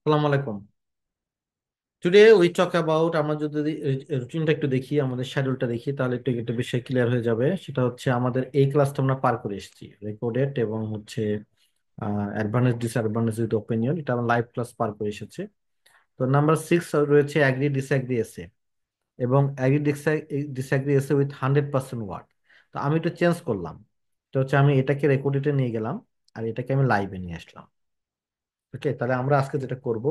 আসসালামু আলাইকুম। Today we talk about, আমরা যদি রুটিনটা একটু দেখি, আমাদের শিডিউলটা দেখি, তাহলে একটু একটা বিষয় ক্লিয়ার হয়ে যাবে। সেটা হচ্ছে আমাদের এই ক্লাসটা আমরা পার করে এসেছি রেকর্ডেড এবং হচ্ছে অ্যাডভান্টেজ ডিসঅ্যাডভান্টেজ উইথ ওপিনিয়ন, এটা আমরা লাইভ ক্লাস পার করে এসেছে। তো নাম্বার 6 রয়েছে অ্যাগ্রি ডিসঅ্যাগ্রি এসে, এবং অ্যাগ্রি ডিসঅ্যাগ্রি এসে উইথ 100% ওয়ার্ড। তো আমি একটু চেঞ্জ করলাম। তো হচ্ছে আমি এটাকে রেকর্ডেডে নিয়ে গেলাম, আর এটাকে আমি লাইভে নিয়ে আসলাম। ওকে, তাহলে আমরা আজকে যেটা করব,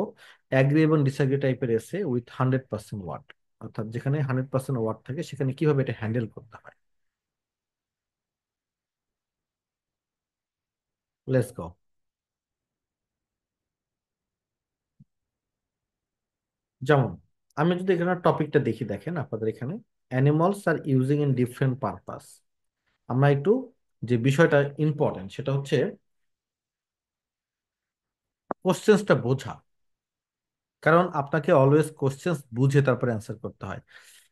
অ্যাগ্রি এবং ডিসঅ্যাগ্রি টাইপের এসে উইথ 100% ওয়ার্ড, অর্থাৎ যেখানে 100% ওয়ার্ড থাকে সেখানে কিভাবে এটা হ্যান্ডেল করতে হয়। Let's go. যেমন আমি যদি এখানে টপিকটা দেখি, দেখেন আপনাদের এখানে animals are using in different purpose. আমরা একটু, যে বিষয়টা ইম্পর্টেন্ট সেটা হচ্ছে কোশ্চেন্সটা বোঝা। কারণ আপনাকে অলওয়েজ কোশ্চেন্স বুঝে তারপরে অ্যান্সার করতে হয়।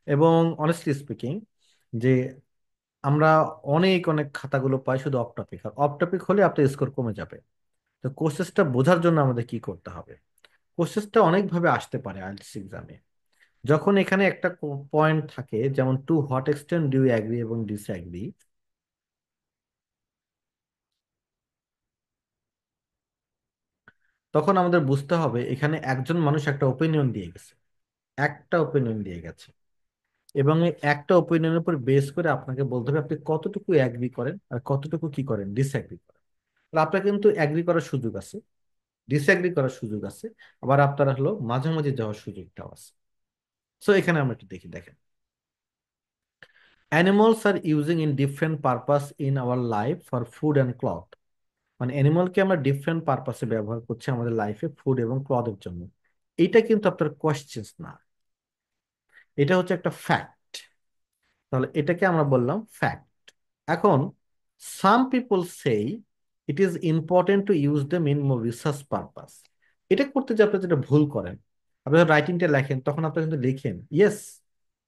এবং অনেস্টলি স্পিকিং, যে আমরা অনেক অনেক খাতাগুলো পাই শুধু অফ টপিক, আর অফ টপিক হলে আপনার স্কোর কমে যাবে। তো কোর্সেসটা বোঝার জন্য আমাদের কি করতে হবে? কোর্সেসটা অনেকভাবে আসতে পারে আইএলটিএস এক্সামে। যখন এখানে একটা পয়েন্ট থাকে, যেমন to what extent do you agree এবং ডিসঅ্যাগ্রি, তখন আমাদের বুঝতে হবে এখানে একজন মানুষ একটা ওপিনিয়ন দিয়ে গেছে, একটা ওপিনিয়ন দিয়ে গেছে, এবং এই একটা ওপিনিয়নের উপর বেস করে আপনাকে বলতে হবে আপনি কতটুকু অ্যাগ্রি করেন আর কতটুকু কি করেন, ডিসঅ্যাগ্রি করেন। তাহলে আপনার কিন্তু অ্যাগ্রি করার সুযোগ আছে, ডিসঅ্যাগ্রি করার সুযোগ আছে, আবার আপনার হলো মাঝামাঝি যাওয়ার সুযোগটাও আছে। সো এখানে আমরা একটু দেখি, দেখেন, animals are using in different purpose in our life for food and cloth. মানে অ্যানিমালকে আমরা ডিফারেন্ট পারপাসে ব্যবহার করছি আমাদের লাইফে ফুড এবং ক্লথের জন্য। এটা কিন্তু আপনার কোয়েশ্চেন্স না, এটা হচ্ছে একটা ফ্যাক্ট। তাহলে এটাকে আমরা বললাম ফ্যাক্ট। এখন সাম পিপল সেই it is important to use them in more research purpose. এটা করতে যে আপনি যেটা ভুল করেন, আপনি রাইটিংটা লেখেন, তখন আপনি কিন্তু লিখেন ইয়েস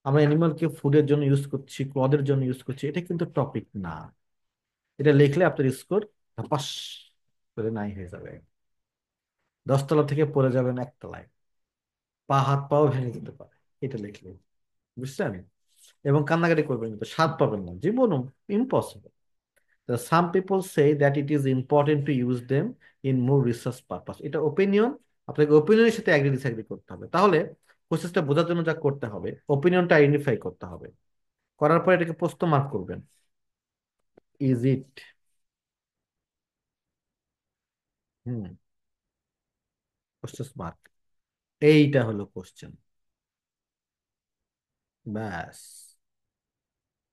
আমরা অ্যানিমালকে ফুডের জন্য ইউজ করছি, ক্লথের জন্য ইউজ করছি, এটা কিন্তু টপিক না। এটা লিখলে আপনার স্কোর পাস করে নাই হয়ে যাবে, 10 তলা থেকে পড়ে যাবেন একতলায়, পা হাত পাও ভেঙে যেতে পারে এটা লিখলে, বুঝছেন? এবং কান্নাকাটি করবেন, কিন্তু স্বাদ পাবেন না জীবনও, impossible. Some people say that it is important to use them in more research purpose, এটা ওপিনিয়ন। আপনাকে ওপিনিয়নের সাথে অ্যাগ্রি ডিসঅ্যাগ্রি করতে হবে। তাহলে প্রসেসটা বোঝার জন্য যা করতে হবে, ওপিনিয়নটা আইডেন্টিফাই করতে হবে, করার পর এটাকে প্রশ্ন মার্ক করবেন, is it. Hmm, question mark, এইটা হলো কোশ্চেন। ব্যাস,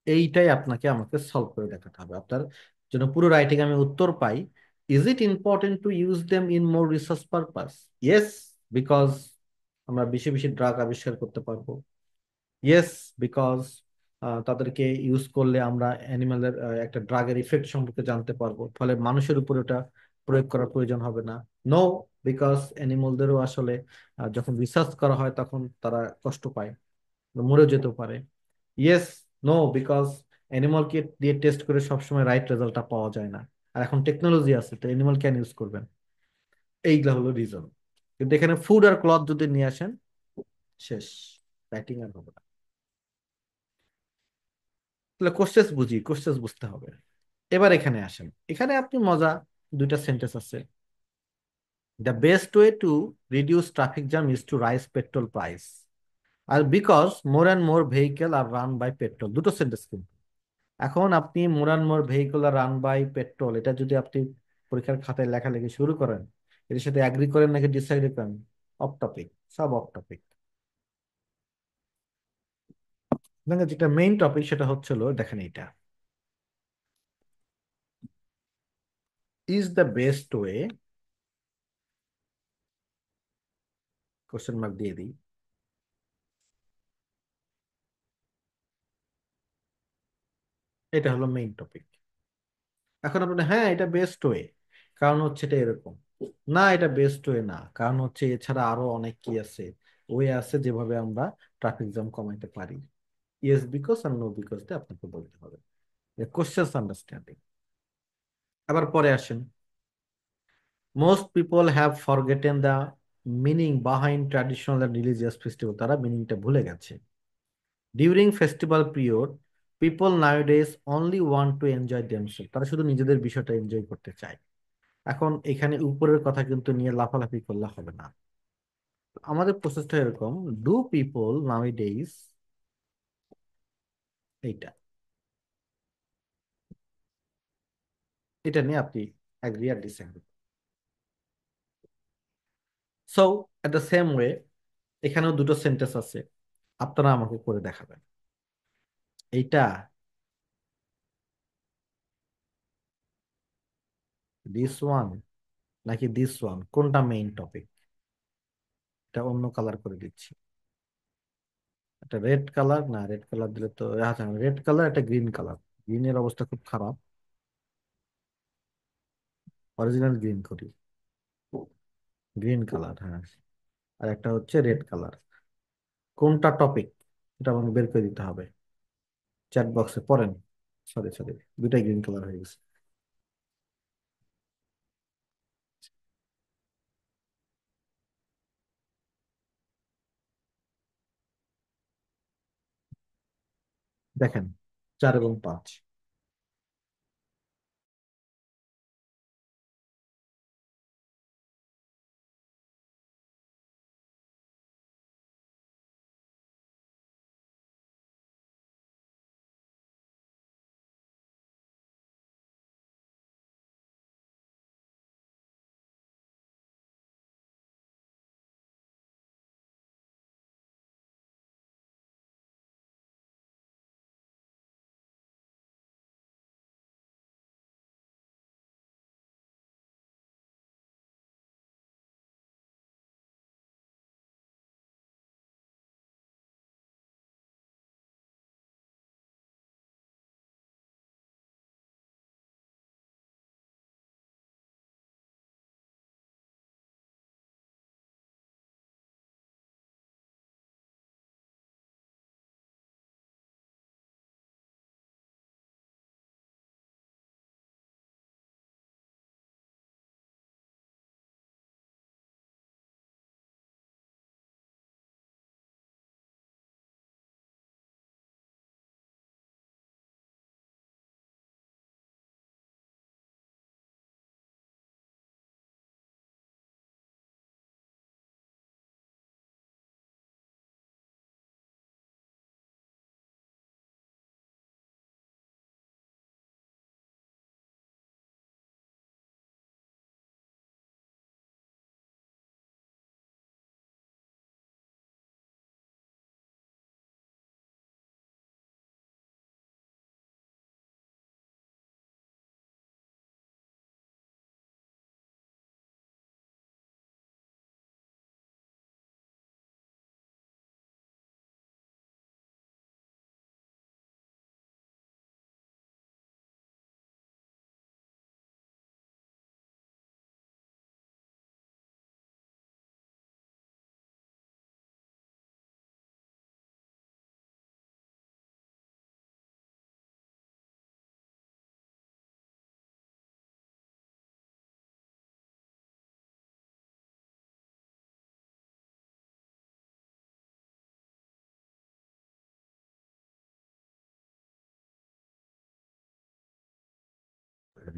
এইটাই আপনাকে আমাকে সলভ করে দেখাতে হবে। আপনার জন্য পুরো রাইটিং আমি উত্তর পাই, is it important to use them in more research purpose? Yes, because আমরা বেশি বেশি ড্রাগ আবিষ্কার করতে পারবো। ইয়েস, বিকজ তাদেরকে ইউজ করলে আমরা অ্যানিমালের একটা ড্রাগের ইফেক্ট সম্পর্কে জানতে পারবো, ফলে মানুষের উপর ওটা প্রয়োগ করার প্রয়োজন হবে না। নো, বিকজ অ্যানিমালদেরও আসলে যখন রিসার্চ করা হয় তখন তারা কষ্ট পায়, মরেও যেতে পারে। ইয়েস, নো, বিকজ অ্যানিমালকে দিয়ে টেস্ট করে সবসময় রাইট রেজাল্টটা পাওয়া যায় না, আর এখন টেকনোলজি আছে, তো অ্যানিমাল ক্যান ইউজ করবেন। এইগুলা হলো রিজন। কিন্তু এখানে ফুড আর ক্লথ যদি নিয়ে আসেন, শেষ, রাইটিং আর হবে না। তাহলে কোশ্চেস বুঝি, কোশ্চেস বুঝতে হবে। এবার এখানে আসেন, এখানে আপনি মজা, দুইটা সেন্টেন্স আছে। The best way to reduce traffic jam is to rise petrol price, আর because more and more vehicle are run by petrol, দুটো সেন্টেন্স কিন্তু। এখন আপনি more and more vehicle are run by petrol, এটা যদি আপনি পরীক্ষার খাতায় লেখালেখি শুরু করেন, এর সাথে অ্যাগ্রি করেন নাকি ডিসঅ্যাগ্রি করেন, অফ টপিক, সব অফ টপিক। যেটা মেইন টপিক সেটা হচ্ছিল, দেখেন এইটা, is the best way, question mark দিয়ে দিই, এটা হলো মেইন টপিক। এখন আপনি হ্যাঁ এটা বেস্ট ওয়ে, কারণ হচ্ছে এটা এরকম, না এটা বেস্ট ওয়ে না, কারণ হচ্ছে এছাড়া আরো অনেক কি আছে, ওয়ে আছে যেভাবে আমরা ট্রাফিক জ্যাম কমাইতে পারি। ইয়েস বিকজ আর নো বিকজ দিয়ে আপনাকে বলতে হবে, কোশ্চেন আন্ডারস্ট্যান্ডিং। আবার পরে আসেন, most people have forgotten the meaning behind traditional and religious festival, তারা মিনিংটা ভুলে গেছে। During festival period people nowadays only want to enjoy themselves, তারা শুধু নিজেদের বিষয়টা এনজয় করতে চায়। এখন এখানে উপরের কথা কিন্তু নিয়ে লাফালাফি করলে হবে না। আমাদের প্রসেসটা এরকম, ডু পিপল নাউডেজ, এইটা, এটা নিয়ে আপনি অ্যাগ্রি আর disagree. So at the same way এখানেও দুটো সেন্টেন্স আছে, আপনারা আমাকে করে দেখাবেন। এইটা, দিস ওয়ান নাকি দিস ওয়ান, কোনটা মেইন টপিক? এটা অন্য কালার করে দিচ্ছি। এটা রেড কালার, না রেড কালার দিলে তো, আচ্ছা রেড কালার, এটা গ্রিন কালার। গ্রিনের অবস্থা খুব খারাপ, অরিজিনাল গ্রিন করি। গ্রিন কালার, হ্যাঁ। আর একটা হচ্ছে রেড কালার। কোনটা টপিক এটা আমাকে বের করে দিতে হবে চ্যাট বক্সে, পড়েন। সরি সরি, দুটাই গ্রিন কালার হয়ে গেছে। দেখেন, 4 এবং 5।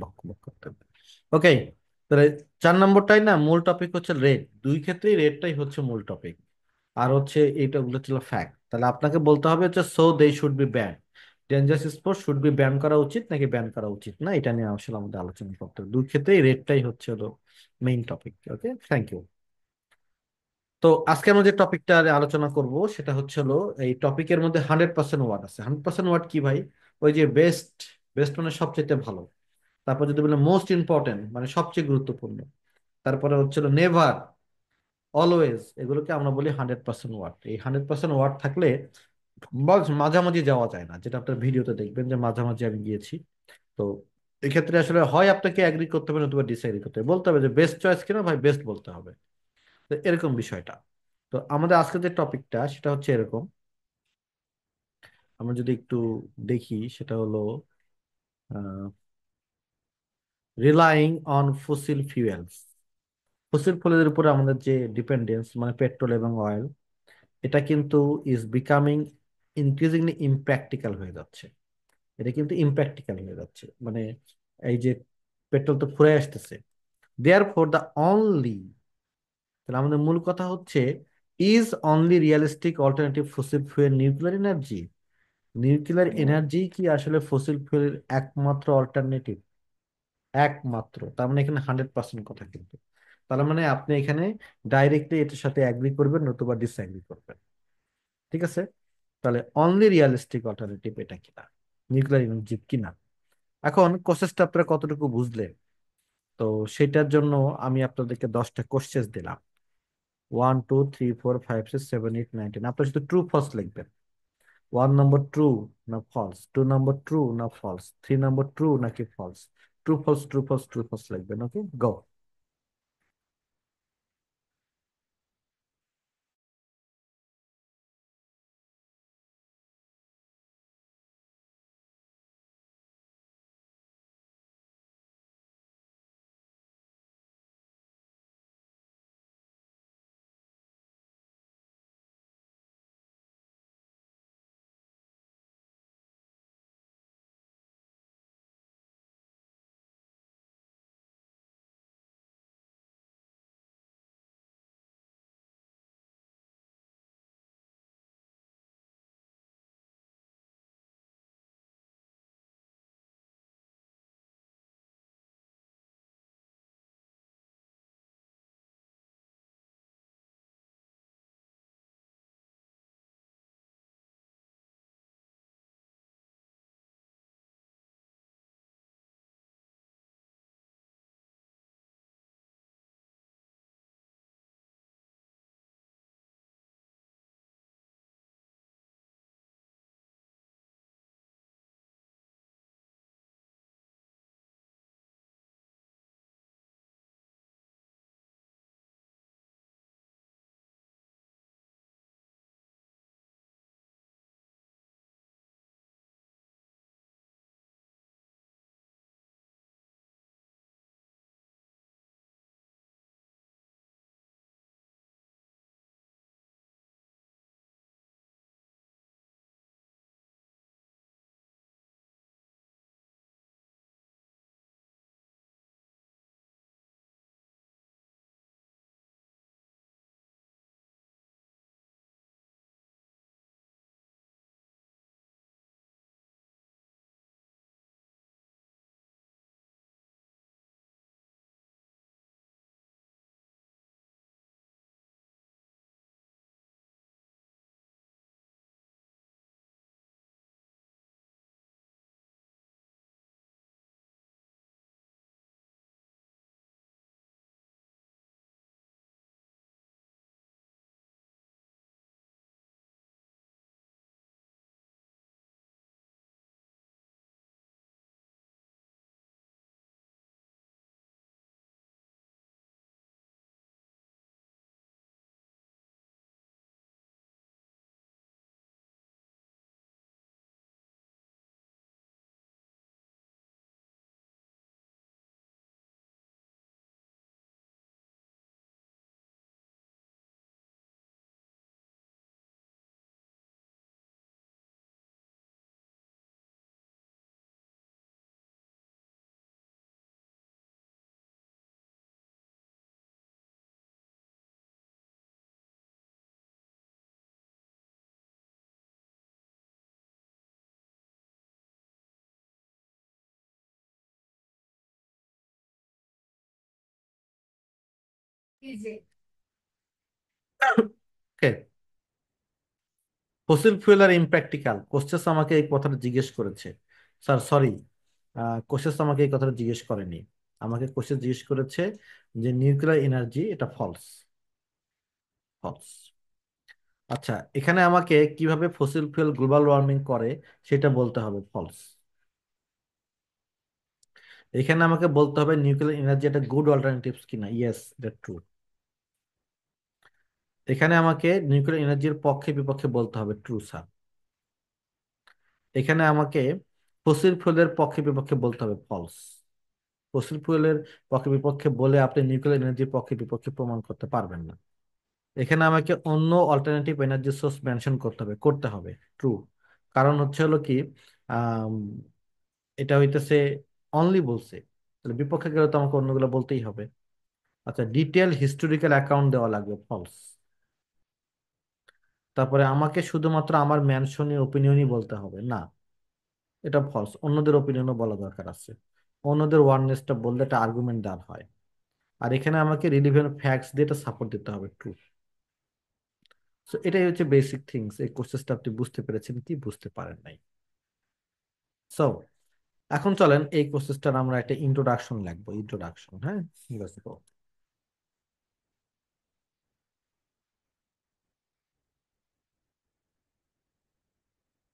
বক বক করতে হবে। ওকে, তাহলে 4 নম্বরটাই না মূল টপিক হচ্ছে রেড, দুই ক্ষেত্রেই রেডটাই হচ্ছে মূল টপিক। আর হচ্ছে এইটা গুলো ছিল ফ্যাক্ট, তাহলে আপনাকে বলতে হবে হচ্ছে so they should be ban, dangerous sport should be ban করা উচিত নাকি ব্যান করা উচিত না, এটা নিয়ে আসলে আমাদের আলোচনা করতে হবে। দুই ক্ষেত্রেই রেডটাই হচ্ছে হলো main topic. Okay, thank you. তো আজকে আমরা যে টপিকটা আলোচনা করব সেটা হচ্ছে হলো, এই টপিকের মধ্যে 100% ওয়ার্ড আছে। 100% ওয়ার্ড কি ভাই? ওই যে বেস্ট, বেস্ট মানে সবচেয়ে ভালো। তারপর যদি বলে মোস্ট ইম্পর্টেন্ট মানে সবচেয়ে গুরুত্বপূর্ণ। তারপরে হচ্ছিল নেভার, অলওয়েজ, এগুলোকে আমরা বলি 100% ওয়ার্ড। এই 100% ওয়ার্ড থাকলে মাঝামাঝি যাওয়া যায় না, যেটা আপনার ভিডিওতে দেখবেন যে মাঝামাঝি আমি গিয়েছি। তো এক্ষেত্রে আসলে হয় আপনাকে অ্যাগ্রি করতে হবে নতুবা ডিসএগ্রি করতে হবে, বলতে হবে যে বেস্ট চয়েস কিনা ভাই, বেস্ট বলতে হবে। তো এরকম বিষয়টা। তো আমাদের আজকে যে টপিকটা সেটা হচ্ছে এরকম, আমরা যদি একটু দেখি সেটা হলো রিলাইং অন ফসিল ফিউয়েলস। ফসিল ফুয়েলের উপরে আমাদের যে ডিপেন্ডেন্স মানে পেট্রোল এবং অয়েল, এটা কিন্তু ইজ বিকামিং ইনক্রিজিংলি ইমপ্র্যাকটিক্যাল হয়ে যাচ্ছে। এটা কিন্তু ইমপ্র্যাকটিক্যাল হয়ে যাচ্ছে, মানে এই যে পেট্রোল তো ফুরাই আসতেছে। দেয়ার ফর দ্য অনলি, তাহলে আমাদের মূল কথা হচ্ছে, is only realistic alternative fossil fuel nuclear energy? Nuclear energy কি আসলে ফসিল ফুয়েলের একমাত্র অল্টারনেটিভ? একমাত্র, তার মানে এখানে 100% কথা কিন্তু। তার মানে আপনি এখানে ডাইরেক্টলি এটার সাথে অ্যাগ্রি করবেন, নতুবা ডিসঅ্যাগ্রি করবেন। ঠিক আছে? তাহলে অনলি রিয়েলিস্টিক অল্টারনেটিভ এটা কিনা, নিউক্লিয়ার এনার্জি কিনা। এখন কোশ্চেনটা আপনারা কতটুকু বুঝলেন? তো সেটার জন্য আমি আপনাদেরকে 10টা কোশ্চেন দিলাম। 1 2 3 4 5 6 7 8 9 10, আপনার শুধু ট্রু ফলস লিখবেন। 1 নম্বর ট্রু না ফলস, 2 নম্বর ট্রু না ফলস, 3 নম্বর ট্রু নাকি false. True false true false true false লিখবেন। Okay, go. Okay, fossil fuel are impractical, questions আমাকে এই কথাটা জিজ্ঞেস করেছে। স্যার সরি, কোশ্চেস আমাকে এই কথাটা জিজ্ঞেস করেনি। আমাকে কোশ্চেস জিজ্ঞেস করেছে যে নিউক্লিয়ার এনার্জি এটা ফলস। ফলস। আচ্ছা, এখানে আমাকে কিভাবে ফসিল ফুয়েল গ্লোবাল ওয়ার্মিং করে সেটা বলতে হবে ফলস। এখানে আমাকে বলতে হবে নিউক্লিয়ার এনার্জি একটা গুড অল্টারনেটিভস কিনা, ইয়েস এটা ট্রু। এখানে আমাকে নিউক্লিয়ার এনার্জির পক্ষে বিপক্ষে বলতে হবে, ট্রু স্যার। এখানে আমাকে ফসিল ফুয়েলের পক্ষে বিপক্ষে বলতে হবে, ফলস। ফসিল ফুয়েলের পক্ষে বিপক্ষে বলে আপনি নিউক্লিয়ার এনার্জির পক্ষে বিপক্ষে প্রমাণ করতে পারবেন না। এখানে আমাকে অন্য অল্টারনেটিভ এনার্জি সোর্স মেনশন করতে হবে ট্রু। কারণ হচ্ছে হলো কি, আম, এটা হইতেছে অনলি বলছে, তাহলে বিপক্ষে গেলে তো আমাকে অন্যগুলো বলতেই হবে। আচ্ছা, ডিটেল হিস্টোরিক্যাল অ্যাকাউন্ট দেওয়া লাগবে, ফলস। তারপরে আমাকে শুধুমাত্র আমার ম্যানশনের ওপিনিয়নই বলতে হবে না, এটা ফলস, অন্যদের ওপিনিয়নও বলা দরকার আছে। অন্যদের ওয়ারনেসটা বললে একটা আর্গুমেন্ট দেওয়া হয়। আর এখানে আমাকে রিলিভেন্ট ফ্যাক্টস দিয়ে এটা সাপোর্ট দিতে হবে, ট্রু। সো এটাই হচ্ছে বেসিক থিংস। এই কোর্সেসটা আপনি বুঝতে পেরেছেন কি বুঝতে পারেন নাই? সো এখন চলেন এই কোর্সেসটার আমরা একটা ইন্ট্রোডাকশন লিখবো, ইন্ট্রোডাকশন। হ্যাঁ, let's go।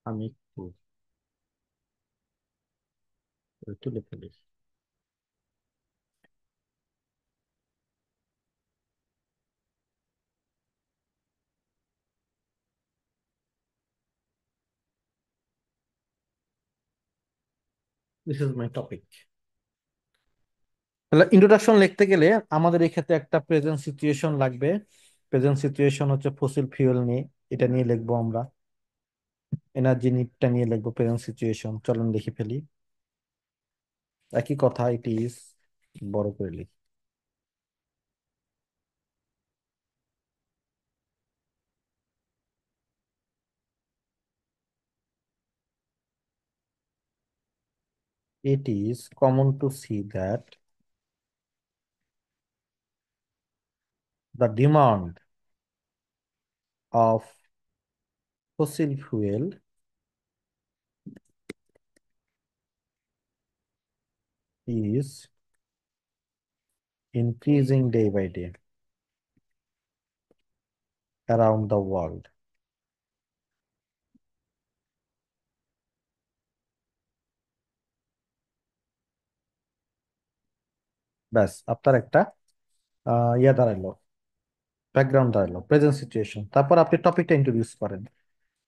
আমি একটু লিখে দিই। This is my topic. তাহলে ইন্ট্রোডাকশন লিখতে গেলে আমাদের এই ক্ষেত্রে একটা প্রেজেন্ট সিচুয়েশন লাগবে। প্রেজেন্ট সিচুয়েশন হচ্ছে ফসিল ফিউল নিয়ে, এটা নিয়ে লিখবো আমরা। এনার্জি নিডটা নিয়ে লিখবো প্রেজেন্ট সিচুয়েশন। চলুন লিখে ফেলি। একই কথা, ইট ইজ, বড় করে লিখি। It is common to see that the demand of fossil fuel is increasing day by day around the world. ব্যাস, আপনার একটা ইয়ে দাঁড়াইলো, ব্যাকগ্রাউন্ড দাঁড়াইলো, প্রেজেন্ট সিচুয়েশন। তারপর আপনি টপিকটা ইন্ট্রোডিউস করেন।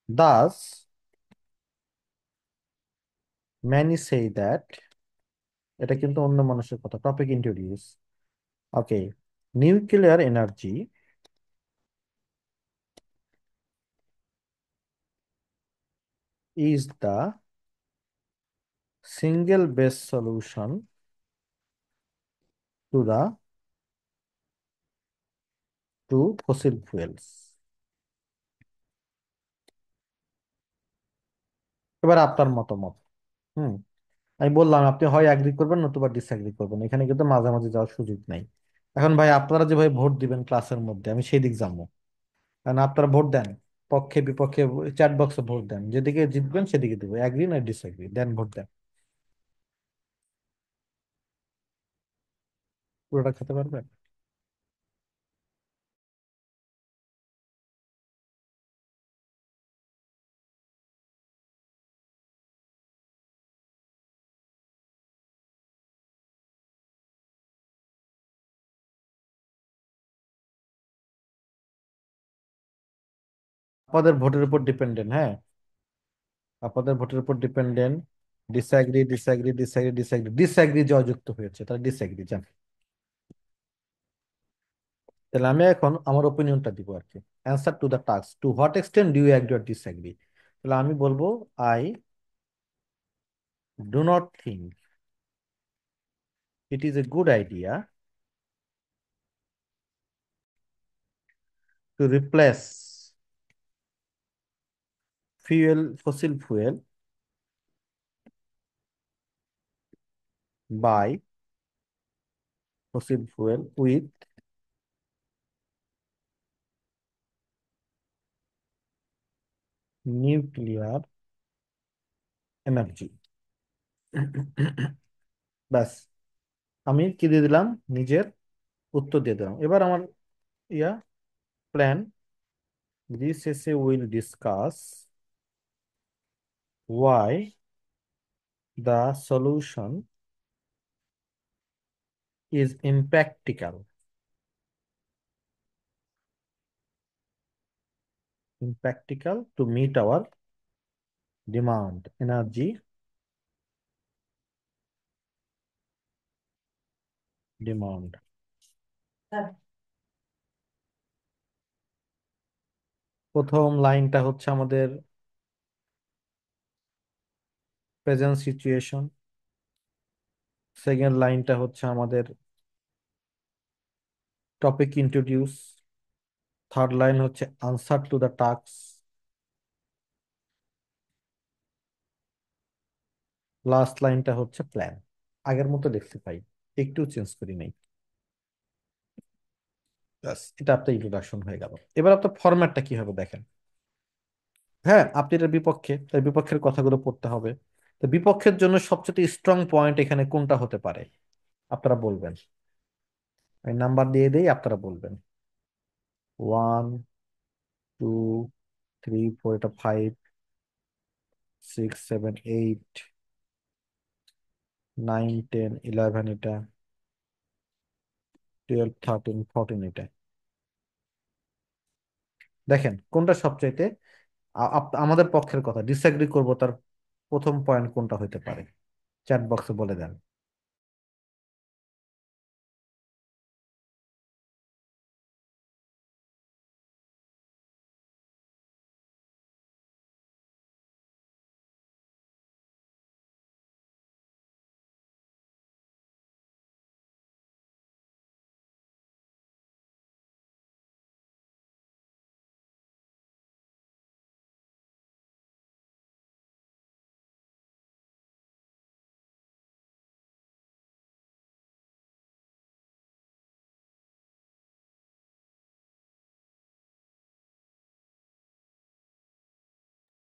দাস many say that, এটা কিন্তু অন্য মানুষের কথা, topic introduce. Okay, nuclear energy is the single best solution to the to fossil fuels. এবার আপনার মতামত। হুম, আমি বললাম আপনি হয় অ্যাগ্রি করবেন নতুবা ডিসঅ্যাগ্রি করবেন, এখানে কিন্তু মাঝামাঝি যাওয়ার সুযোগ নাই। এখন ভাই আপনারা যেভাবে ভোট দিবেন ক্লাসের মধ্যে, আমি সেই দিক যাবো। কারণ আপনারা ভোট দেন, পক্ষে বিপক্ষে চ্যাট বক্সে ভোট দেন, যেদিকে জিতবেন সেদিকে দিব, অ্যাগ্রি না ডিসঅ্যাগ্রি দেন, ভোট দেন। পুরোটা খেতে পারবেন? আপনাদের ভোটের উপর ডিপেন্ডেন্ট, হ্যাঁ, আপনাদের ভোটের উপর dependent. Disagree disagree disagree disagree disagree জয়যুক্ত হয়েছে, তারা ডিসঅ্যাগ্রি জান। তাহলে আমি এখন আমার ওপিনিয়নটা দিব আর কি। Answer to the task, to what extent do you agree or disagree. তাহলে আমি বলবো, I do not think it is a good idea to replace fossil fuel by fossil fuel with nuclear energy। ব্যাস, আমি কি দিয়ে দিলাম, নিজের উত্তর দিয়ে দিলাম। এবার আমার ইয়া plan, this essay will discuss why the solution is impractical to meet our demand energy demand. প্রথম লাইনটা হচ্ছে আমাদের প্রেজেন্ট সিচুয়েশন, সেকেন্ড লাইনটা হচ্ছে আমাদের টপিক ইন্ট্রোডিউস, থার্ড লাইন হচ্ছে answer to the task, last লাইনটা হচ্ছে প্ল্যান। আগের মতো দেখতে পাই, একটু চেঞ্জ করি নাই। ব্যাস, এটা আপনার ইন্ট্রোডাকশন হয়ে গেল। এবার আপনার ফরম্যাটটা কি হবে দেখেন। হ্যাঁ, আপনি এটার বিপক্ষে, তাই বিপক্ষের কথাগুলো পড়তে হবে। তো বিপক্ষের জন্য সবচেয়ে স্ট্রং পয়েন্ট এখানে কোনটা হতে পারে আপনারা বলবেন। আমি নাম্বার দিয়ে দিই, আপনারা বলবেন। 1 2 3 4, এটা 5 6 7 8 9 10 11, এটা 12 13 14, এটা দেখেন কোনটা সবচাইতে আমাদের পক্ষের কথা ডিসএগ্রি করব, তার প্রথম পয়েন্ট কোনটা হতে পারে, চ্যাট বক্সে বলে দেন।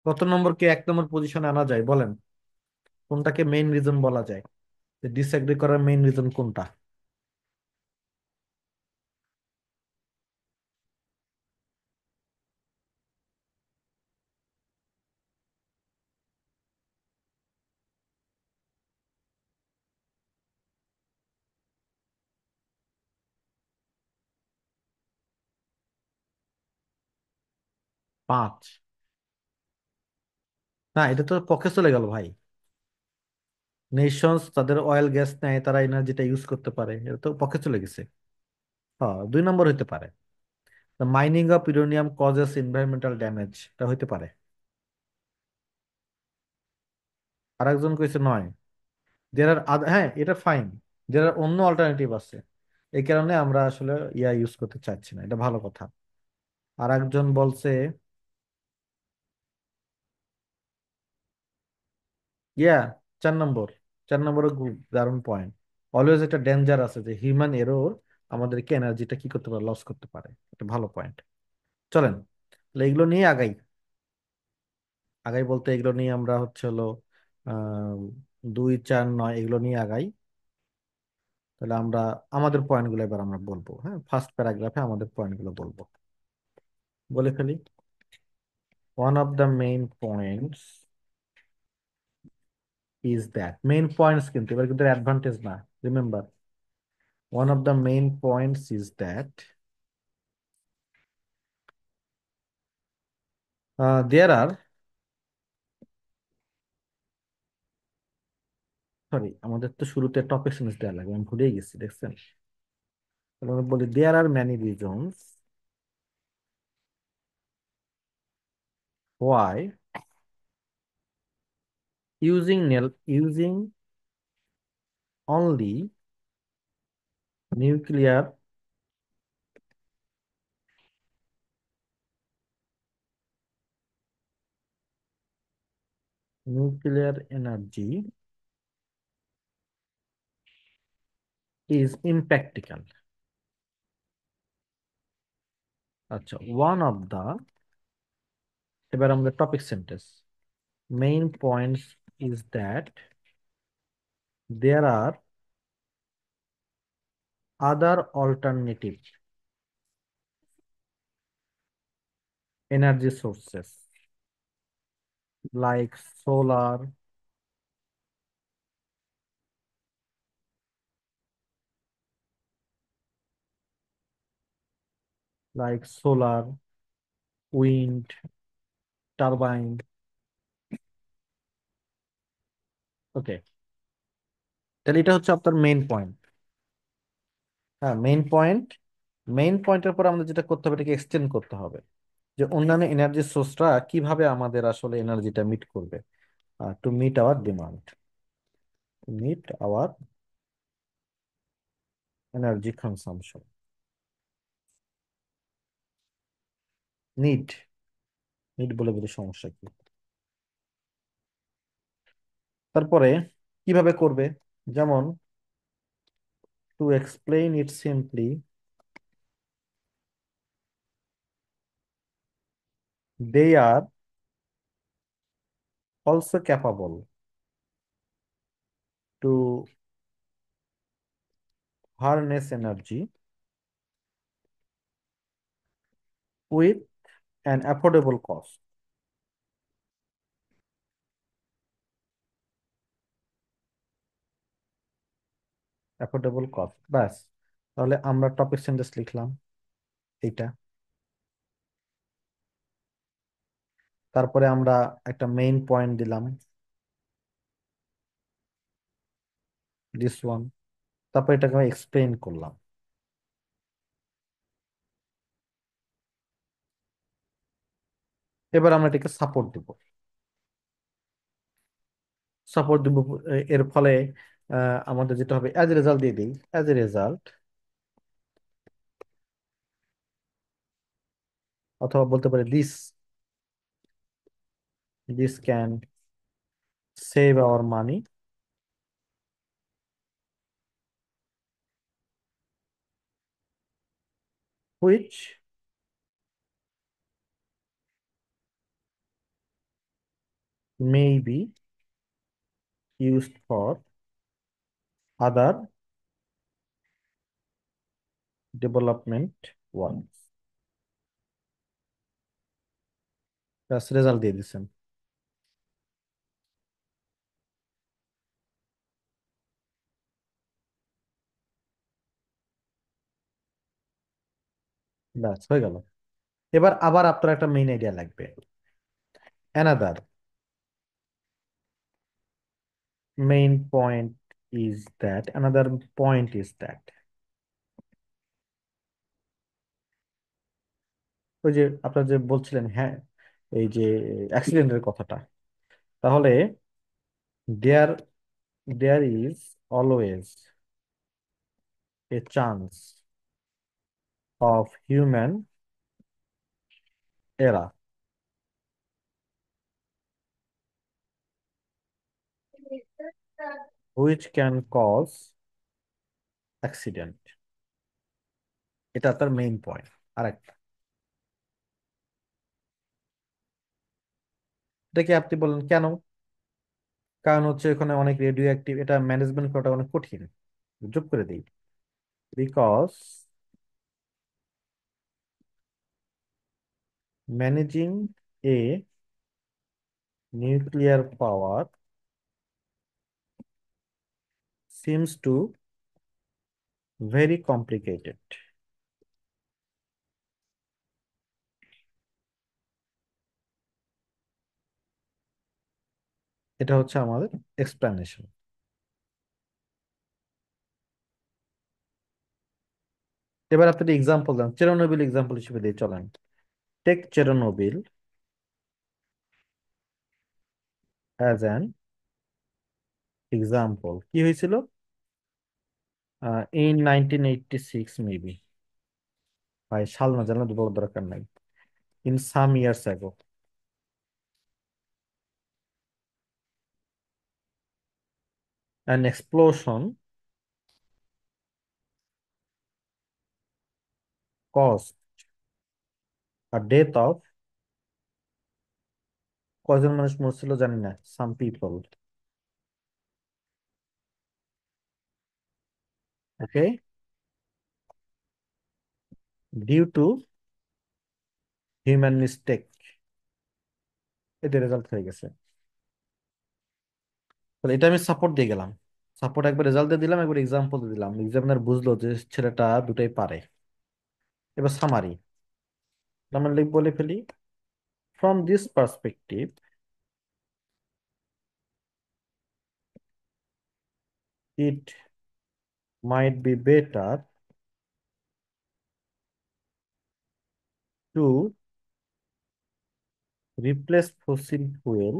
কত নম্বরকে 1 নম্বর পজিশনে আনা যায় বলেন, কোনটাকে মেইন রিজন বলা যায়, যে ডিসএগ্রি করার মেইন রিজন কোনটা? 5? না, এটা তো পক্ষে চলে গেল ভাই। নেশনস তাদের অয়েল গ্যাস নেয়, তারা এনার্জিটা ইউজ করতে পারে, এটা তো পক্ষে চলে গেছে। হ্যাঁ, 2 নম্বর হইতে পারে। Mining of uranium causes environmental damage, এটা হইতে পারে। আরেকজন কইছে নয়। হ্যাঁ, এটা ফাইন। দের আর অন্য অল্টারনেটিভ আছে, এই কারণে আমরা আসলে ইউজ করতে চাচ্ছি না, এটা ভালো কথা। আর একজন বলছে, 4 নম্বর, 4 নম্বরও খুব দারুণ পয়েন্ট। অলওয়েজ একটা ডেঞ্জার আছে যে হিউম্যান এরর আমাদেরকে এনার্জিটা কি করতে পারে, লস করতে পারে। এটা ভালো পয়েন্ট। চলেন তাহলে এগুলো নিয়ে আগাই। আগাই বলতে এগুলো নিয়ে আমরা হচ্ছে হলো আহ 2 4 9 এগুলো নিয়ে আগাই। তাহলে আমরা আমাদের পয়েন্টগুলো এবার আমরা বলবো। হ্যাঁ, ফার্স্ট প্যারাগ্রাফে আমাদের পয়েন্টগুলো বলবো, বলে ফেলি। One of the main points is that, main points কিন্তু এবার কিন্তু অ্যাডভান্টেজ না, remember. One of the main points is that there are, sorry আমাদের তো শুরুতে টপিক সেন্স দেওয়া লাগে, আমি ভুলেই গেছি দেখছেন। তাহলে আমরা বলি there are many reasons why using only nuclear energy is impractical. আচ্ছা, ওয়ান অফ দা, এবার আমাদের topic sentence, main points is that there are other alternative energy sources like solar, solar, wind, turbine. Okay, তাহলে এটা হচ্ছে আপনার main point. হ্যাঁ, main পয়েন্টের পর আমাদের যেটা করতে হবে এটাকে এক্সটেন্ড করতে হবে, যে অন্যান্য এনার্জি সোর্সরা কিভাবে আমাদের আসলে এনার্জিটা মিট করবে, to meet our demand, to meet our energy consumption, need, need বলে বলি সমস্যা কি। তারপরে কিভাবে করবে, যেমন to explain it simply, they are also capable to harness energy with an affordable cost. Affordable cost, ব্যাস। তাহলে আমরা টপিক সেন্টেন্স লিখলাম এইটা। তারপরে আমরা একটা মেইন পয়েন্ট দিলাম, দিস ওয়ান। তারপর এটাকে আমি এক্সপ্লেইন করলাম। এবার আমরা এটাকে সাপোর্ট দিব। সাপোর্ট দিব, এর ফলে আমাদের যেটা হবে অ্যাজ এ রেজাল্ট দিয়ে দিই, অ্যাজ এ রেজাল্ট, অথবা বলতে পারি this, this can save our money, which may be used for other development work. ব্যাস, রেজাল্ট দিয়ে দিচ্ছেন। ব্যাস হয়ে গেল। এবার আবার আপনার একটা মেইন আইডিয়া লাগবে, another main point is that, another point is that, ওই যে আপনার যে বলছিলেন, হ্যাঁ, এই যে অ্যাক্সিডেন্টের কথাটা, তাহলে there there is always a chance of human error, which can cause accident. এটা তার মেইন পয়েন্ট। আরেকটা, এটা কি আপনি বলেন কেন? কারণ হচ্ছে এখানে অনেক রেডিও অ্যাক্টিভ, এটা ম্যানেজমেন্ট করাটা অনেক কঠিন। যোগ করে দিই, because managing A nuclear power seems to very complicated. এটা হচ্ছে আমাদের এক্সপ্লেনেশন। এবার আপনি এক্সাম্পল দেন, চেরনোবিল এক্সাম্পল হিসেবে দিয়ে চলেন। Take Chernobyl as an example. কি হয়েছিল? ইন 1986 মেবি, ভাই সাল না জানলে বলার দরকার নাই, in some years ago, an explosion caused a death of, কয়জন মানুষ মরছিল জানি না, some people, okay, due to human mistake. এতে রেজাল্ট হয়ে গেছে। তাহলে এটা আমি সাপোর্ট দিয়ে গেলাম। সাপোর্ট একবার রেজাল্ট দিয়ে দিলাম, একবার এক্সাম্পল দিয়ে দিলাম, এক্সামিনার বুঝলো যে ছেলেটা দুটাই পারে। এবার সামারি আমরা বলে ফেলি, from this perspective it might be better to replace fossil fuel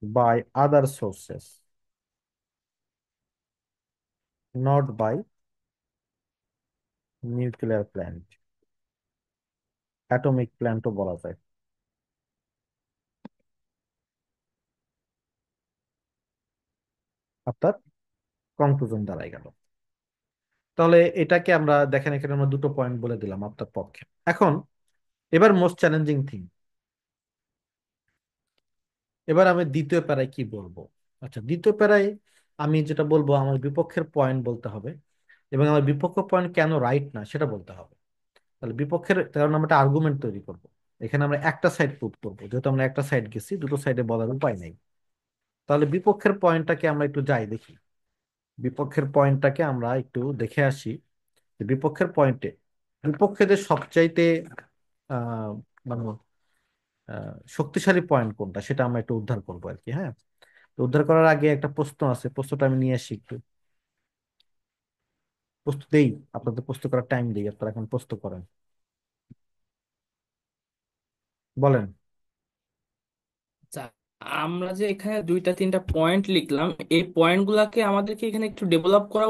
by other sources, not by nuclear plant, atomic প্ল্যান্টও বলা যায়। অর্থাৎ কনক্লুশন দাঁড়ায় গেল। তাহলে এটাকে আমরা দেখেন, এখানে আমরা দুটো পয়েন্ট বলে দিলাম আপনার পক্ষে। এখন এবার মোস্ট চ্যালেঞ্জিং থিং, এবার আমি দ্বিতীয় প্যারায় কি বলবো। আচ্ছা, দ্বিতীয় প্যারায় আমি যেটা বলবো, আমার বিপক্ষের পয়েন্ট বলতে হবে, এবং আমার বিপক্ষ পয়েন্ট কেন রাইট না সেটা বলতে হবে। তাহলে বিপক্ষের কারণ আমরা একটা আর্গুমেন্ট তৈরি করব। এখানে আমরা একটা সাইড প্রুভ করবো, যেহেতু আমরা একটা সাইড গেছি, দুটো সাইডে বলার উপায় নেই। তাহলে বিপক্ষের পয়েন্টটাকে আমরা একটু যাই দেখি, বিপক্ষের পয়েন্টটাকে আমরা একটু দেখে আসি যে বিপক্ষের পয়েন্টে বিপক্ষেদের সবচাইতে আহ মানে শক্তিশালী পয়েন্ট কোনটা সেটা আমরা একটু উদ্ধার করবো আর কি। হ্যাঁ, তো উদ্ধার করার আগে একটা প্রশ্ন আছে, প্রশ্নটা আমি নিয়ে আসি একটু। প্রশ্ন দেই, আপনাদের প্রশ্ন করার টাইম দিই, আপনারা এখন প্রশ্ন করেন, বলেন। আচ্ছা, আমরা যে এখানে দুইটা তিনটা পয়েন্ট লিখলাম, এই পয়েন্ট গুলাকে আমাদেরকে এখানে একটু ডেভেলপ করা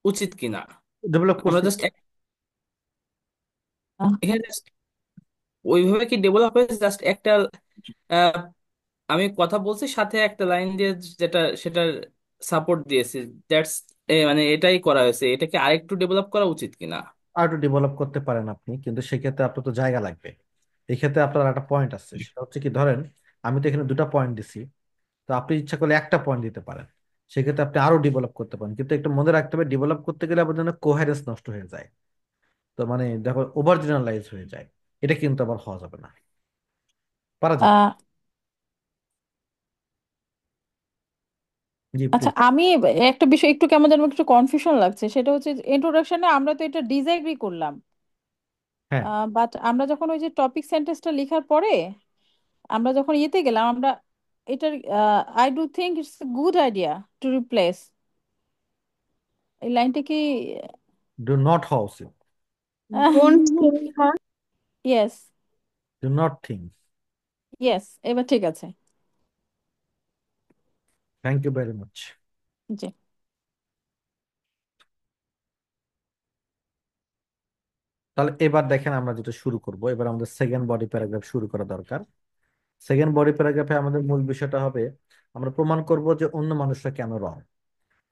উচিত কিনা? ডেভেলপ আমরা করছি। জাস্ট এখানে just ওইভাবে কি ডেভেলপ হয়েছে? জাস্ট একটা আহ, আমি কথা বলছি, সাথে একটা লাইন দিয়ে যেটা সেটার সাপোর্ট দিয়েছি, দ্যাটস মানে এটাই করা হয়েছে। এটাকে আরেকটু ডেভেলপ করা উচিত কিনা? আর একটু ডেভেলপ করতে পারেন আপনি, কিন্তু সেক্ষেত্রে আপনার তো জায়গা লাগবে। এই ক্ষেত্রে আপনার একটা পয়েন্ট আছে, সেটা হচ্ছে কি, ধরেন আমি তো এখানে দুটো পয়েন্ট দিছি, তো আপনি ইচ্ছা করলে একটা পয়েন্ট দিতে পারেন। সেক্ষেত্রে আপনি আরো ডেভেলপ করতে পারেন, কিন্তু একটু মনে রাখতে হবে ডেভেলপ করতে গেলে আপনার জন্য কোহেরেন্স নষ্ট হয়ে যায়। তো মানে দেখো ওভার জেনারেলাইজ হয়ে যায়, এটা কিন্তু আবার হওয়া যাবে না, পারা যাবে। আহ জি আচ্ছা, প্লিজ। আমি একটা বিষয় একটু কেমন যেন একটু কনফিউশন লাগছে। সেটা হচ্ছে ইন্ট্রোডাকশনে আমরা তো এটা ডিসএগ্রি করলাম, হ্যাঁ, বাট আমরা যখন ওই যে টপিক সেন্টেন্সটা লেখার পরে আমরা যখন ইয়েতে গেলাম, আমরা এটার I do think it's good idea to replace, এই লাইনটা কি? Do not house it, Don't think, huh? Yes, do not think. Yes, এবার ঠিক আছে। Thank you very much. জি। তাহলে এবার দেখেন আমরা যেটা শুরু করব, এবার আমাদের সেকেন্ড বডি প্যারাগ্রাফ শুরু করা দরকার। সেকেন্ড বডি প্যারাগ্রাফে আমাদের মূল বিষয়টা হবে, আমরা প্রমাণ করব যে অন্য মানুষরা কেন রং।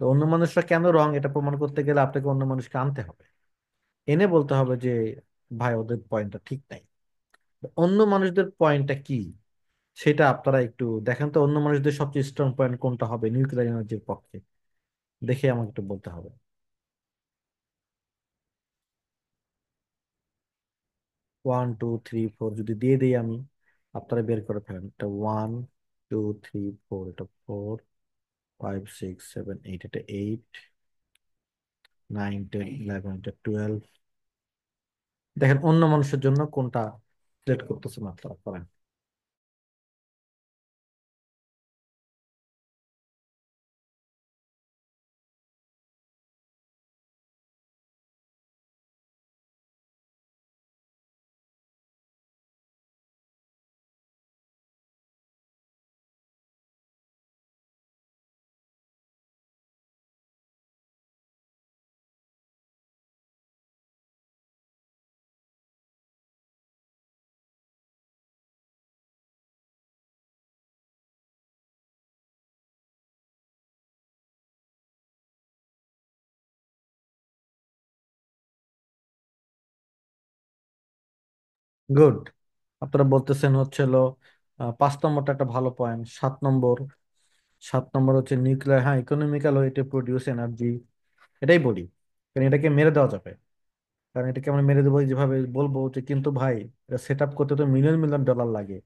তো অন্য মানুষরা কেন রং এটা প্রমাণ করতে গেলে আপনাকে অন্য মানুষকে আনতে হবে, এনে বলতে হবে যে ভাই ওদের পয়েন্টটা ঠিক নাই। তো অন্য মানুষদের পয়েন্টটা কি সেটা আপনারা একটু দেখেন তো, অন্য মানুষদের সবচেয়ে স্ট্রং পয়েন্ট কোনটা হবে নিউক্লিয়ার এনার্জির পক্ষে, দেখে আমাকে একটু বলতে হবে। 1 2 3 4 যদি দিয়ে দিই আমি, আপনারা বের করে ফেলেন। এটা 1 2 3 4, এটা 4 5 6 7 8, এটা 8 9 10 11, এটা 12। দেখেন অন্য মানুষের জন্য কোনটা সিলেক্ট করতেছেন আপনারা, করেন। গুড। আপনারা বলতেছেন হচ্ছে হলো 5 নম্বরটা একটা ভালো পয়েন্ট। 7 নম্বর, 7 নম্বর হচ্ছে নিউক্লিয়ার, হ্যাঁ, ইকোনমিক্যাল ওয়েতে প্রডিউস এনার্জি, এটাই বলি। কারণ এটাকে মেরে দেওয়া যাবে, কারণ এটাকে আমরা মেরে দেবো যেভাবে বলবো যে কিন্তু ভাই এটা সেট আপ করতে তো মিলিয়ন মিলিয়ন ডলার লাগে।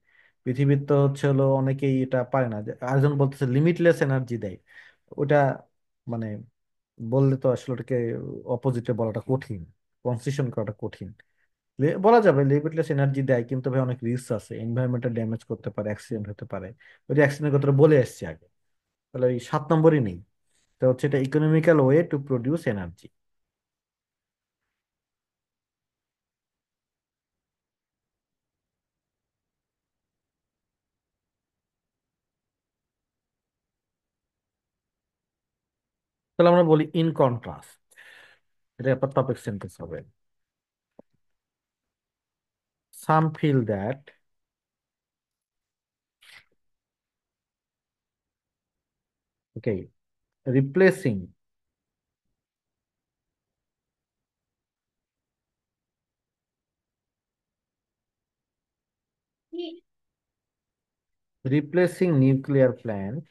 পৃথিবীর তো হচ্ছে হলো অনেকেই এটা পারে না। যে আরেকজন বলতেছে লিমিটলেস এনার্জি দেয়, ওটা মানে বললে তো আসলে ওটাকে অপোজিটে বলাটা কঠিন, কনসিশন করাটা কঠিন। বলা যাবে লিমিটলেস এনার্জি দেয়, কিন্তু ভাই অনেক রিস্ক আছে, এনভায়রনমেন্টে ড্যামেজ করতে পারে, অ্যাক্সিডেন্ট হতে পারে। ওই যে অ্যাক্সিডেন্টের কথাটা বলে এসছি আগে, তাহলে ওই 7 নম্বরই নেই। তো হচ্ছে এটা economical way to produce energy. তাহলে আমরা বলি ইন কন্ট্রাস্ট, এটা আপনার টপিক সেন্টেন্স হবে। Some feel that, okay, replacing replacing nuclear plant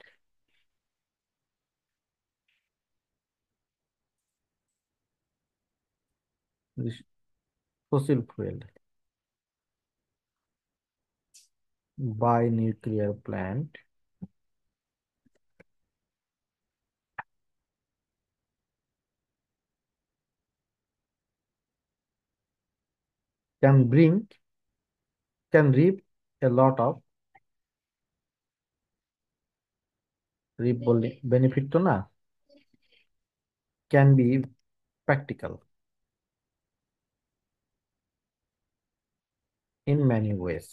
with fossil fuel by nuclear plant can bring, can reap a lot of, reap বললে benefit তো না, can be practical in many ways.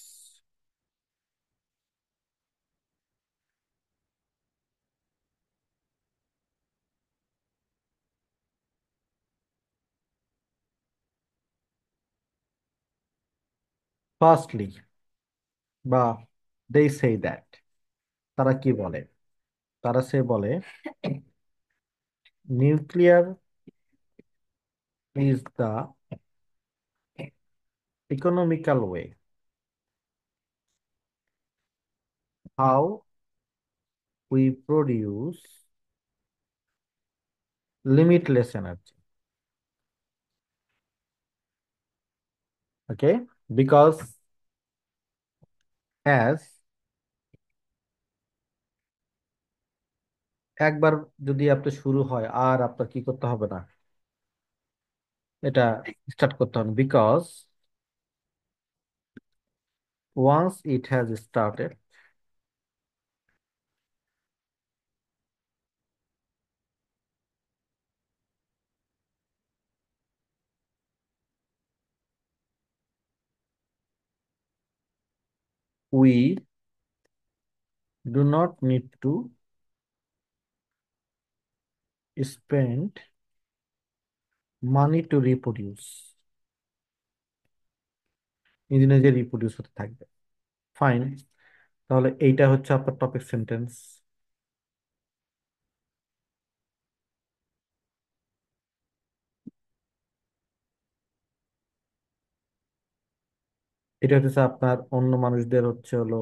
Firstly, বা they say that, তারা কি বলে, তারা সে বলে nuclear is the economical way how we produce limitless energy. Okay, because as একবার যদি আপনার শুরু হয় আর আপনার কি করতে হবে না, এটা স্টার্ট করতে হবে, because once it has started we do not need to spend money to reproduce, নিজে নিজে রিপ্রোডিউস হতে থাকবে। ফাইন, তাহলে এইটা হচ্ছে আপনার টপিক সেন্টেন্স। এটা হচ্ছে আপনার অন্য মানুষদের হচ্ছে হলো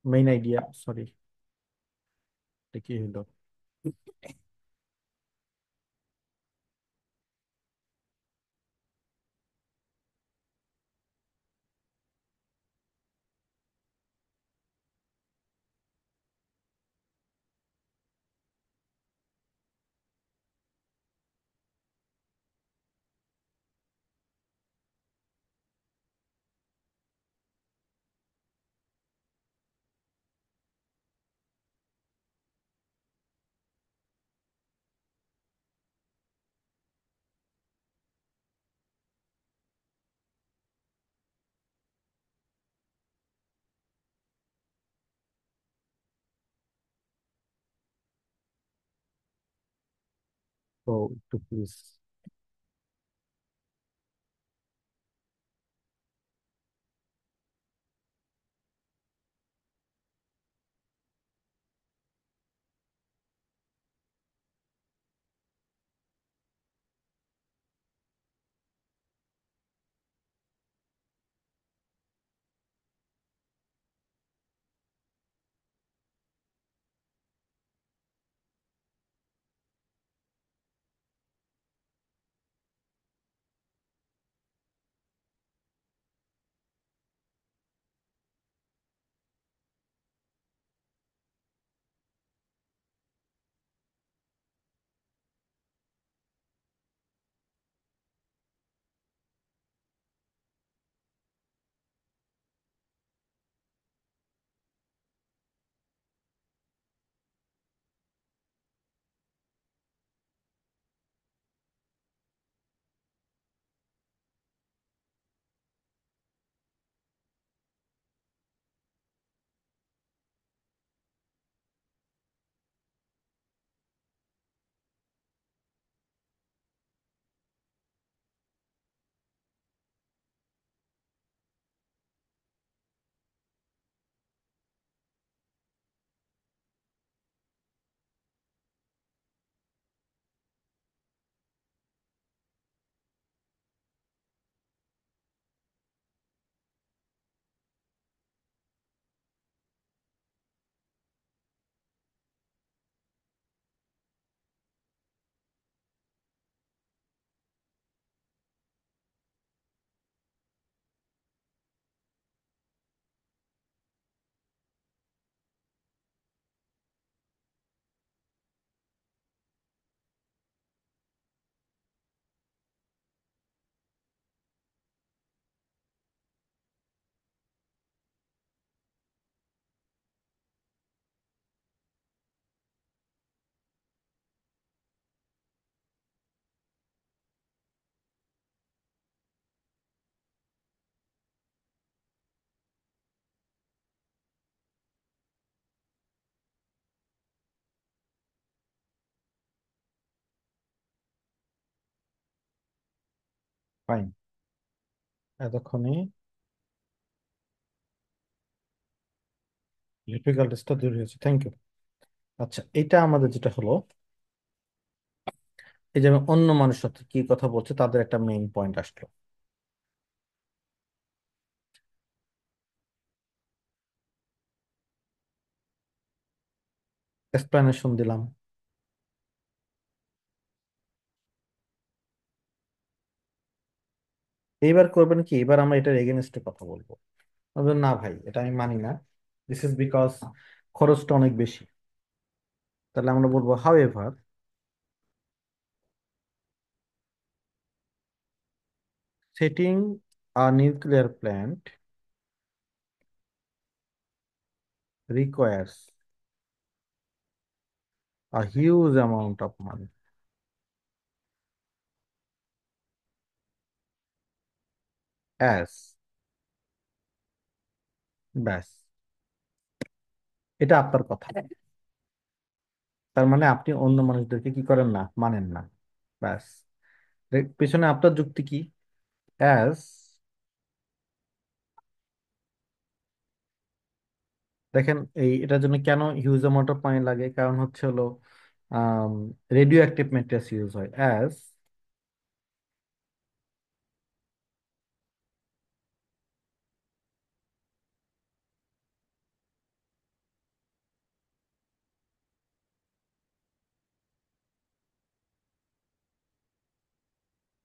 মেইন আইডিয়া, সরি কি হলো, তো একটু প্লিজ। ফাইন, এতক্ষণে ডিফিকাল্টিসটা দূর হয়েছে, থ্যাংক ইউ। আচ্ছা, এটা আমাদের যেটা হলো, এই যে আমি অন্য মানুষের সাথে কি কথা বলছে তাদের একটা মেইন পয়েন্ট আসলো, এক্সপ্লেনেশন দিলাম। এইবার করবেন কি, এবার আমরা এটার এগেনস্টে কথা বলবো। বলবেন, না ভাই এটা আমি মানি না, দিস ইজ বিকজ খরচটা অনেক বেশি। তাহলে আমরা বলবো, how ever setting a nuclear plant requires a huge amount of money as, ব্যাস, এটা আপনার কথা। তার মানে আপনি অন্য মানুষদেরকে কি করেন না, মানেন না, ব্যাস। পেছনে আপনার যুক্তি কি? অ্যাজ, দেখেন এই এটার জন্য কেন হিউজ অ্যামাউন্ট অফ পানি লাগে, কারণ হচ্ছে হলো রেডিও অ্যাক্টিভ ম্যাটেরিয়ালস ইউজ হয়।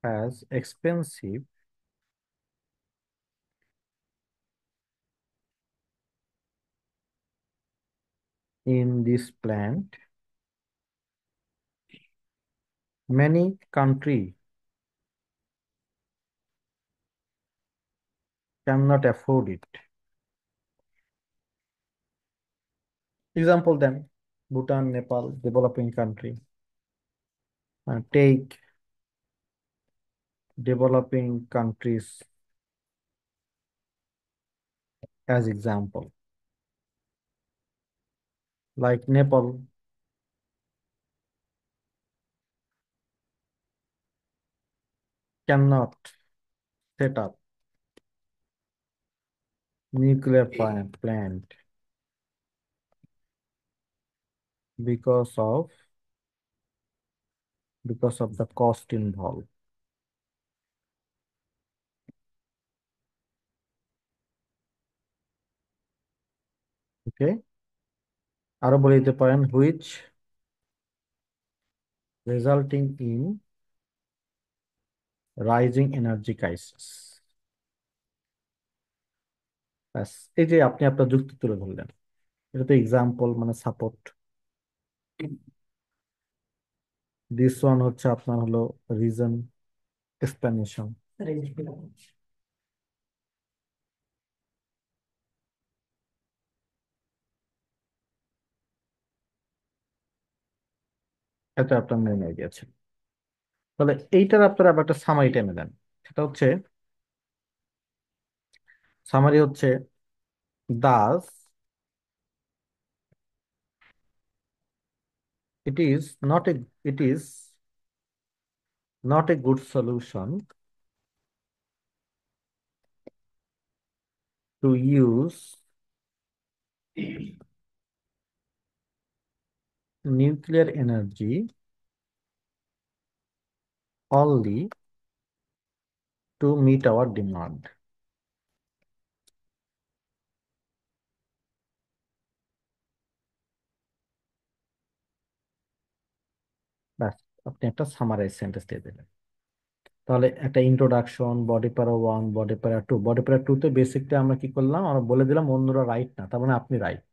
As expensive in this plant, many country cannot afford it. Example then, Bhutan, Nepal, developing country. Take developing countries as example, like Nepal cannot set up nuclear plant because of the cost involved. Okay, আরো বলে দিতে পারেন, which resulting in rising energy crisis. ব্যাস, এই যে আপনি আপনার যুক্তি তুলে ধরলেন, এটা তো এক্সাম্পল, মানে সাপোর্ট। দিস ওয়ান হচ্ছে আপনার হলো রিজন, এক্সপ্লেনেশন। এটা আপনার মেনে গেছে। তাহলে এইটার আপনারা আবার একটা সামারি টেনে দেন। সেটা হচ্ছে, সামারি হচ্ছে, Das it is not a it is not a good solution to use nuclear energy only to meet our demand. ব্যাস, আপনি একটা সামারাইজ সেন্টেন্স দিয়ে দিলেন। তাহলে একটা ইন্ট্রোডাকশন, বডি প্যারা 1, বডি প্যারা 2। বডি প্যারা 2 তে বেসিকটা আমরা কি করলাম, আমরা বলে দিলাম অন্যরা রাইট না, তার মানে আপনি রাইট।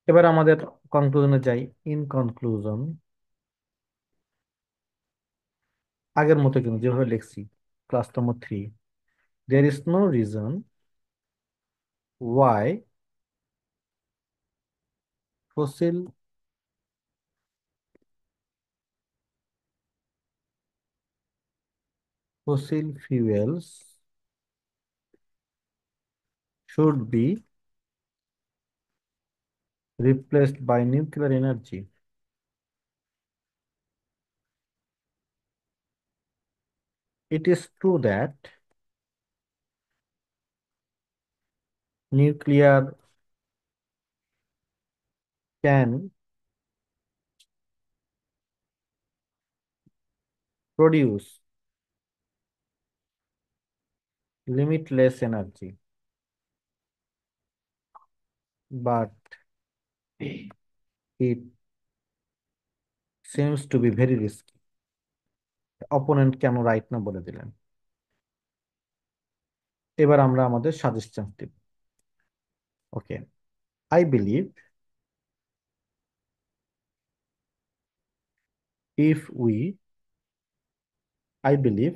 এবার আমাদের কনক্লুশনে যাই। ইন কনক্লুশন, আগের মতো কিন্তু যেভাবে লিখছি, class number 3, there is no reason why fossil fossil fuels should be replaced by nuclear energy. It is true that nuclear can produce limitless energy, but it seems to be very risky. Opponent কেন right না বলে দিলেন। এবার আমরা আমাদের suggestion দিব। Okay, I believe if we I believe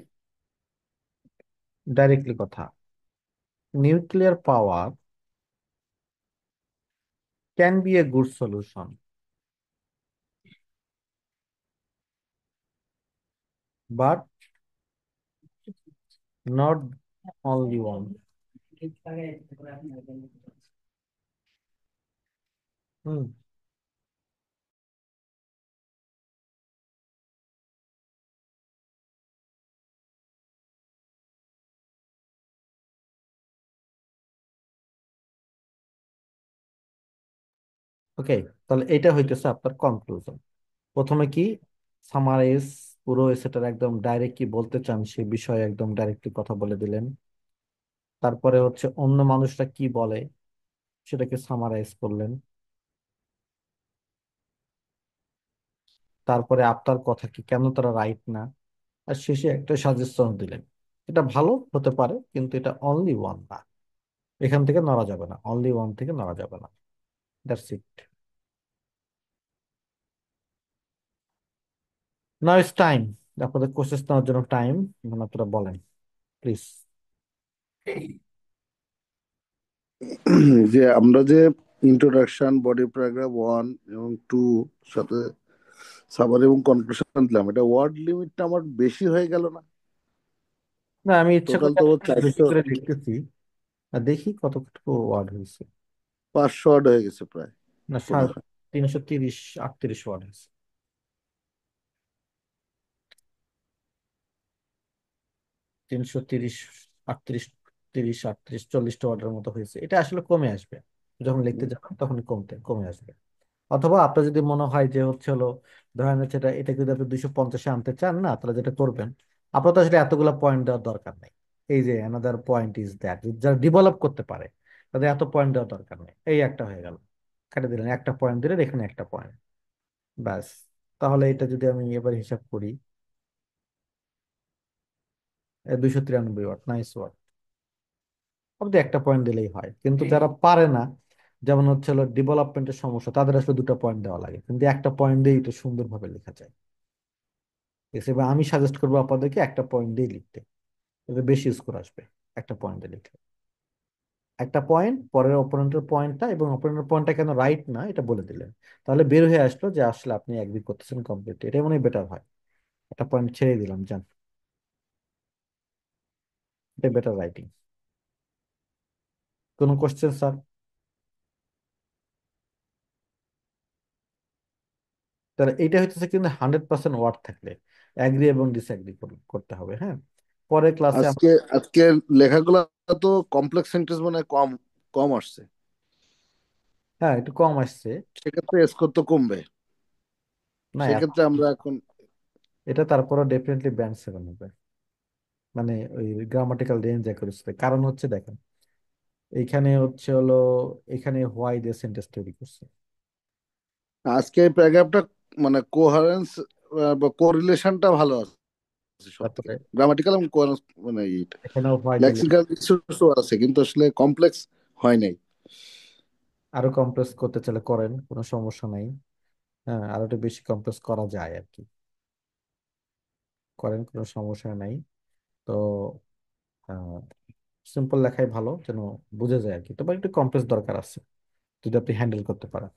directly কথা, nuclear power can be a good solution, but not only one. Hmm. Okay, তাহলে এটা হইতেছে আপনার কনক্লুশন। প্রথমে কি সামারাইজ, পুরো সেটার একদম ডাইরেক্ট কি বলতে চান সে বিষয়ে একদম ডাইরেক্টলি কথা বলে দিলেন। তারপরে হচ্ছে অন্য মানুষরা কি বলে সেটাকে সামারাইজ করলেন। তারপরে আপনার কথা কি, কেন তারা রাইট না, আর শেষে একটা সাজেশন দিলেন। এটা ভালো হতে পারে কিন্তু এটা অনলি ওয়ান না, এখান থেকে নড়া যাবে না, অনলি ওয়ান থেকে নড়া যাবে না। That's it. Now it's time, আপনাদের কোশ্চেন নেওয়ার জন্য টাইম। এখন আপনারা বলেন প্লিজ। যে আমরা যে ইন্ট্রোডাকশন, বডি প্যারাগ্রাফ 1 এবং 2 সাথে সামারি এবং কনক্লুশন দিলাম, এটা ওয়ার্ড লিমিটটা আমার বেশি হয়ে গেল না? না, আমি ইচ্ছা টোটাল করে তো বেশি 400, করে লিখতেছি, আর দেখি কতটুকু ওয়ার্ড হয়েছে। 500 ওয়ার্ড হয়ে গেছে প্রায় না, মনে হয়। 330 38 ওয়ার্ড হয়েছে। 330 38, 30 38 40টা ওয়ার্ডের মতো হয়েছে। এটা আসলে কমে আসবে যখন লিখতে যাবেন, তখন কমে আসবে। অথবা আপনার যদি মনে হয় যে হচ্ছে হলো, ধরেন হচ্ছে এটা যদি আপনি 250-এ আনতে চান, না তাহলে যেটা করবেন, আপনার তো আসলে এতগুলো পয়েন্ট দেওয়ার দরকার নেই। এই যে অ্যানাদার পয়েন্ট ইজ দ্যাট, যারা ডেভেলপ করতে পারে তাদের এত পয়েন্ট দেওয়ার দরকার নেই। এই একটা হয়ে গেল, কেটে দিলেন একটা পয়েন্ট, দিলেন এখানে একটা পয়েন্ট, ব্যাস। তাহলে এটা যদি আমি এবার হিসাব করি, 293 ওয়াট, নাইস ওয়াট। আপনি একটা পয়েন্ট দিলেই হয়, কিন্তু যারা পারে না, যেমন হচ্ছে হলো ডেভেলপমেন্টের সমস্যা, তাদের আসলে 2টা পয়েন্ট দেওয়া লাগে, কিন্তু একটা পয়েন্ট দিয়ে এটা সুন্দরভাবে লেখা যায়। ঠিক আছে, এবার আমি সাজেস্ট করবো আপনাদেরকে একটা পয়েন্ট দিয়ে লিখতে, এতে বেশি স্কোর আসবে। একটা পয়েন্ট দিয়ে লিখলে, একটা পয়েন্ট পরের অপোনেন্টের পয়েন্টটা এবং অপোনেন্টের পয়েন্টটা কেন রাইট না এটা বলে দিলেন, তাহলে বের হয়ে আসলো যে আসলে আপনি এগ্রি করতেছেন কমপ্লিট। এটাই মনে হয় বেটার হয়। একটা পয়েন্ট ছেড়ে দিলাম, জান, এটা বেটার রাইটিং। কোনো কোশ্চেন স্যার? তাহলে এইটা হইতেছে কিন্তু 100% ওয়ার্ড থাকলে অ্যাগ্রি এবং ডিসঅ্যাগ্রি করতে হবে। হ্যাঁ, পরের ক্লাসে আজকে আজকে লেখাগুলো তো কমপ্লেক্স সেন্টেন্স মানে কম কম আসছে, হ্যাঁ একটু কম আসছে। সেক্ষেত্রে স্কোর তো কমবে। না সেক্ষেত্রে আমরা এখন এটা তারপরে ডেফিনেটলি ব্যান্ড 7 হবে, মানে ওই গ্রামাটিক্যাল রেঞ্জ অ্যাকুরেসি। কারণ হচ্ছে দেখেন, এইখানে হচ্ছে হলো, এখানে হোয়াই দিয়ে সেন্টেন্স তৈরি করছে। আজকে এই প্যারাগ্রাফটা মানে কোহারেন্স বা কোরিলেশনটা ভালো আছে সব তারপরে থেকে, গ্রামাটিক্যাল এবং মানে এখানেও হোয়াই দিয়ে লেক্সিক্যাল ইস্যুসও আছে, কিন্তু আসলে কমপ্লেক্স হয় নাই। আরো কমপ্লেক্স করতে চাইলে করেন, কোনো সমস্যা নাই। হ্যাঁ, আরো একটু বেশি কমপ্লেক্স করা যায় আর কি, করেন, কোনো সমস্যা নাই। তো সিম্পল লেখাই ভালো, যেন বুঝে যায় আর কি। তবে একটু কমপ্লেক্স দরকার আছে যদি আপনি হ্যান্ডেল করতে পারেন।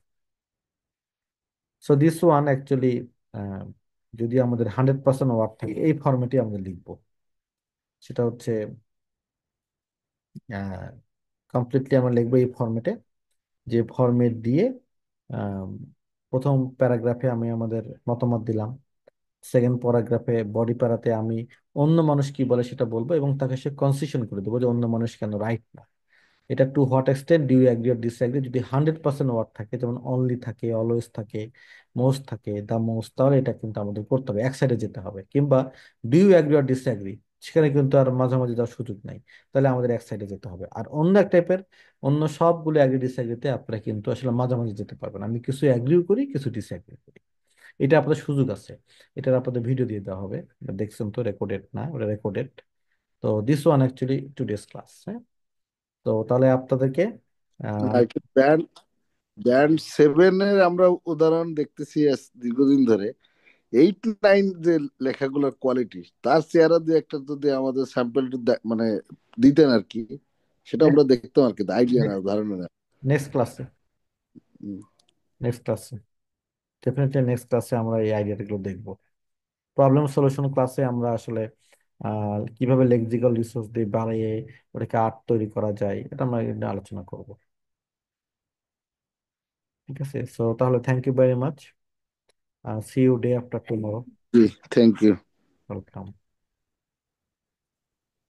সো দিস ওয়ান অ্যাকচুয়ালি, যদি আমাদের 100% ওয়ার্ড থাকে, এই ফর্মেটে আমরা লিখবো। সেটা হচ্ছে কমপ্লিটলি আমরা লিখবো এই ফর্মেটে, যে ফরম্যাট দিয়ে আহ, প্রথম প্যারাগ্রাফে আমি আমাদের মতামত দিলাম, সেকেন্ড প্যারাগ্রাফে বডি প্যারাতে আমি অন্য মানুষ কি বলে সেটা বলবো এবং তাকে সে কনসিশন করে দেবো যে অন্য মানুষ কেন রাইট না। এটা to what extent do you agree or disagree, যদি 100% ওয়ার্ড থাকে, যেমন অনলি থাকে, অলওয়েজ থাকে, মোস্ট থাকে, দ্য মোস্ট, তাহলে এটা কিন্তু আমাদের করতে হবে, এক সাইডে যেতে হবে। কিংবা do you agree or disagree, সেখানে কিন্তু আর মাঝামাঝি যাওয়ার সুযোগ নাই, তাহলে আমাদের এক সাইডে যেতে হবে। আর অন্য এক টাইপের, অন্য সবগুলো এগ্রি ডিসএগ্রিতে আপনারা কিন্তু আসলে মাঝামাঝি যেতে পারবেন, আমি কিছু এগ্রিও করি কিছু ডিসএগ্রি করি, এটা আপনাদের সুযোগ আছে। এটার আপনাদের ভিডিও দিয়ে দেওয়া হবে, দেখছেন তো, রেকর্ডেড না, ওটা রেকর্ডেড। তো this one actually today's class. হ্যাঁ, তো তাহলে আপনাদেরকে আহ, ব্যান্ড ব্যান্ড সেভেনের আমরা উদাহরণ দেখতেছি দীর্ঘদিন ধরে। 8, 9 যে লেখাগুলোর কোয়ালিটি, তার চেহারা দিয়ে একটা যদি আমাদের স্যাম্পল মানে দিতেন আর কি, সেটা আমরা দেখতাম আর কি, আইডিয়া না, ধারণা না। নেক্সট ক্লাসে, হুম। নেক্সট ক্লাসে ডেফিনেটলি নেক্সট ক্লাসে আমরা এই আইডিয়াগুলো দেখবো। প্রবলেম সলিউশন ক্লাসে আমরা আসলে কিভাবে লেক্সিক্যাল রিসোর্স দিয়ে বাড়িয়ে ওটাকে আর্ট তৈরি করা যায়, এটা আমরা আলোচনা করব। ঠিক আছে, সো তাহলে thank you very much, see you day after tomorrow. জি, থ্যাংক ইউ। ওয়েলকাম।